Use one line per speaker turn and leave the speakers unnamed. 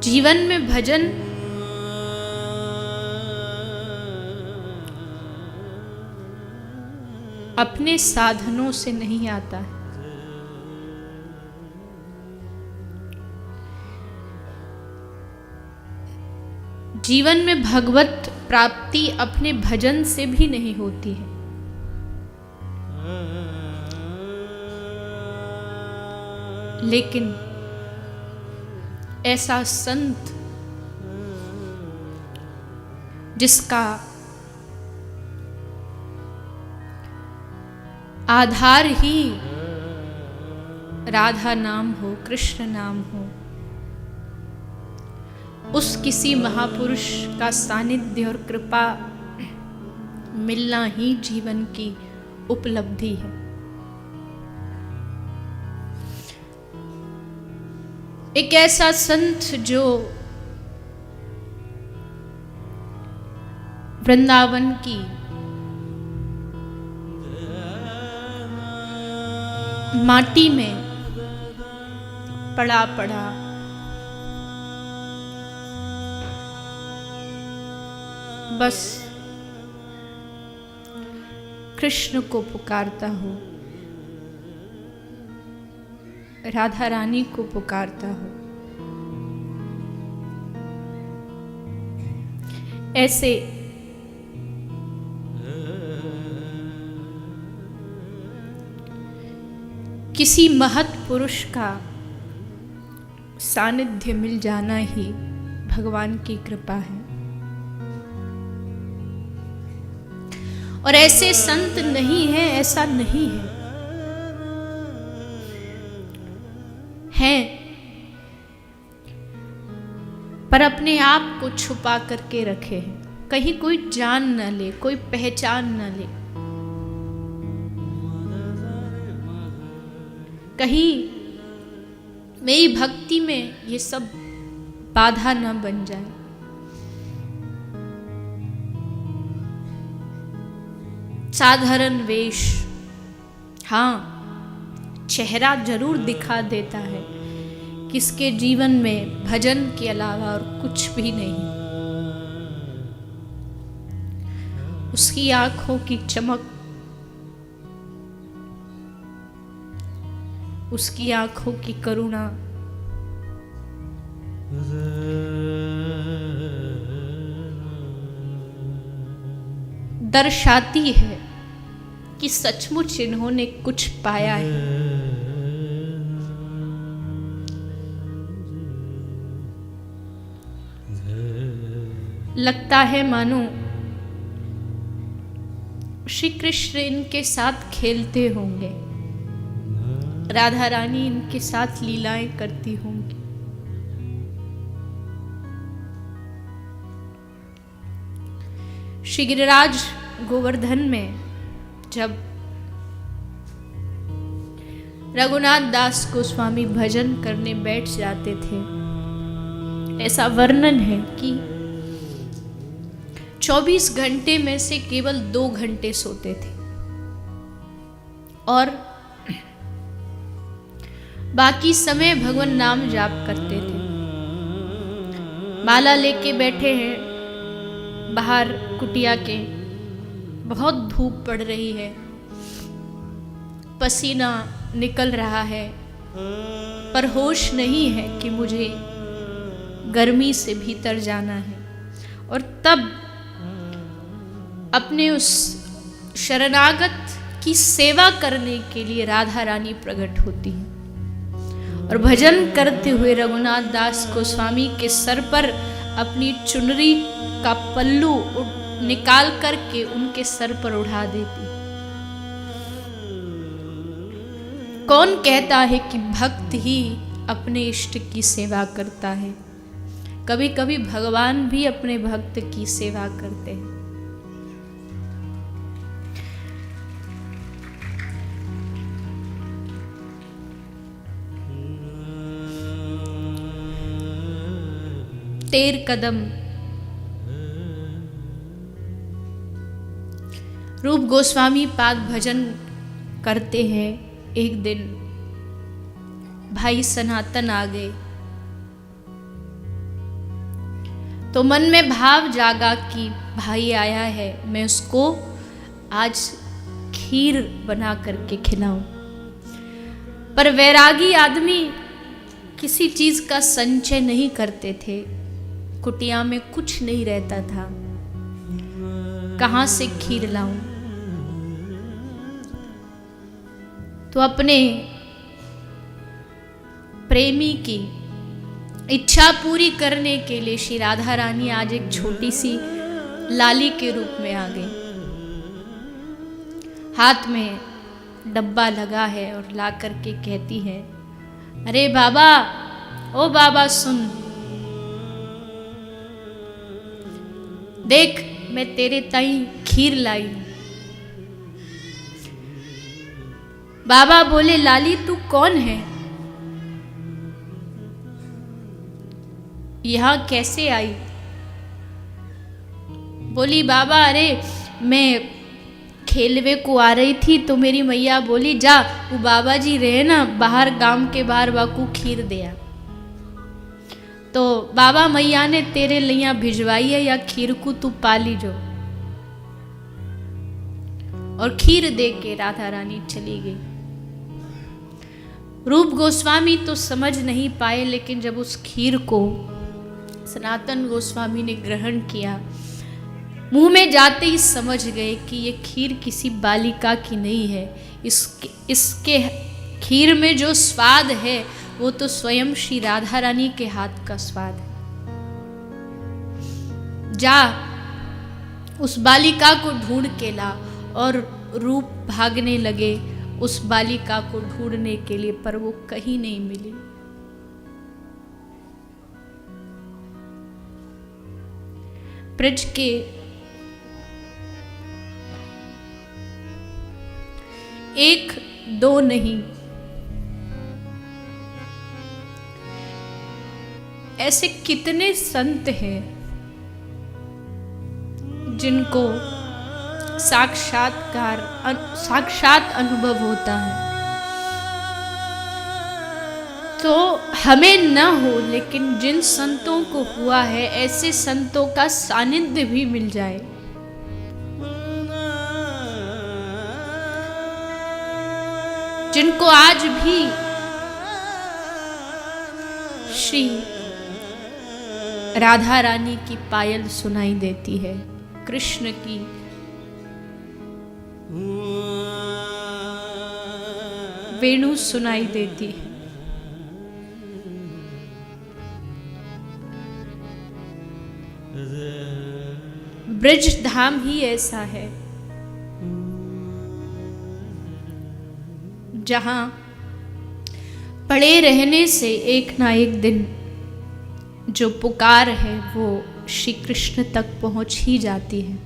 जीवन में भजन अपने साधनों से नहीं आता है। जीवन में भगवत प्राप्ति अपने भजन से भी नहीं होती है। लेकिन ऐसा संत जिसका आधार ही राधा नाम हो, कृष्ण नाम हो, उस किसी महापुरुष का सानिध्य और कृपा मिलना ही जीवन की उपलब्धि है। एक ऐसा संत जो वृंदावन की माटी में पड़ा पड़ा बस कृष्ण को पुकारता हो, राधा रानी को पुकारता हो, ऐसे किसी महत् पुरुष का सानिध्य मिल जाना ही भगवान की कृपा है। और ऐसे संत नहीं है, ऐसा नहीं है, हैं, पर अपने आप को छुपा करके रखे हैं, कहीं कोई जान न ले, कोई पहचान न ले, कहीं मेरी भक्ति में ये सब बाधा न बन जाए। साधारण वेश, हाँ, चेहरा जरूर दिखा देता है कि इसके जीवन में भजन के अलावा और कुछ भी नहीं। उसकी आंखों की चमक, उसकी आंखों की करुणा दर्शाती है कि सचमुच इन्होंने कुछ पाया है। लगता है मानो श्री कृष्ण इनके साथ खेलते होंगे, राधा रानी इनके साथ लीलाएं करती होंगी। श्री गिरिराज गोवर्धन में जब रघुनाथ दास गोस्वामी भजन करने बैठ जाते थे, ऐसा वर्णन है कि 24 घंटे में से केवल 2 घंटे सोते थे और बाकी समय भगवान नाम जाप करते थे। माला लेके बैठे हैं बाहर कुटिया के, बहुत धूप पड़ रही है, पसीना निकल रहा है, पर होश नहीं है कि मुझे गर्मी से भीतर जाना है। और तब अपने उस शरणागत की सेवा करने के लिए राधा रानी प्रकट होती है और भजन करते हुए रघुनाथ दास गोस्वामी के सर पर अपनी चुनरी का पल्लू निकाल करके उनके सर पर उड़ा देती। कौन कहता है कि भक्त ही अपने इष्ट की सेवा करता है? कभी कभी भगवान भी अपने भक्त की सेवा करते हैं। तेर कदम रूप गोस्वामी पाद भजन करते हैं। एक दिन भाई सनातन आ गए तो मन में भाव जागा कि भाई आया है, मैं उसको आज खीर बना करके खिलाऊं। पर वैरागी आदमी किसी चीज का संचय नहीं करते थे, कुटिया में कुछ नहीं रहता था, कहां से खीर लाऊं। तो अपने प्रेमी की इच्छा पूरी करने के लिए श्री राधा रानी आज एक छोटी सी लाली के रूप में आ गई। हाथ में डब्बा लगा है और ला करके कहती है, अरे बाबा, ओ बाबा सुन, देख मैं तेरे ताई खीर लाई हूं। बाबा बोले, लाली तू कौन है, यहां कैसे आई? बोली, बाबा अरे मैं खेलवे को आ रही थी तो मेरी मैया बोली जा, वो बाबा जी रहे ना बाहर, गांव के बाहर, बाकू खीर दिया। तो बाबा मैया ने तेरे लिया भिजवाई है, या खीर को तू पाली जो। और खीर दे के राधा रानी चली गई। रूप गोस्वामी तो समझ नहीं पाए, लेकिन जब उस खीर को सनातन गोस्वामी ने ग्रहण किया, मुंह में जाते ही समझ गए कि ये खीर किसी बालिका की नहीं है। इसके खीर में जो स्वाद है वो तो स्वयं श्री राधा रानी के हाथ का स्वाद है। जा उस बालिका को ढूंढ के ला। और रूप भागने लगे उस बालिका को ढूंढने के लिए, पर वो कहीं नहीं मिली। ब्रज के एक दो नहीं, ऐसे कितने संत हैं जिनको साक्षात अनुभव होता है। तो हमें न हो, लेकिन जिन संतों को हुआ है, ऐसे संतों का सानिध्य भी मिल जाए, जिनको आज भी श्री राधा रानी की पायल सुनाई देती है, कृष्ण की वेणु सुनाई देती है। ब्रज धाम ही ऐसा है जहां पड़े रहने से एक ना एक दिन जो पुकार है वो श्री कृष्ण तक पहुंच ही जाती है।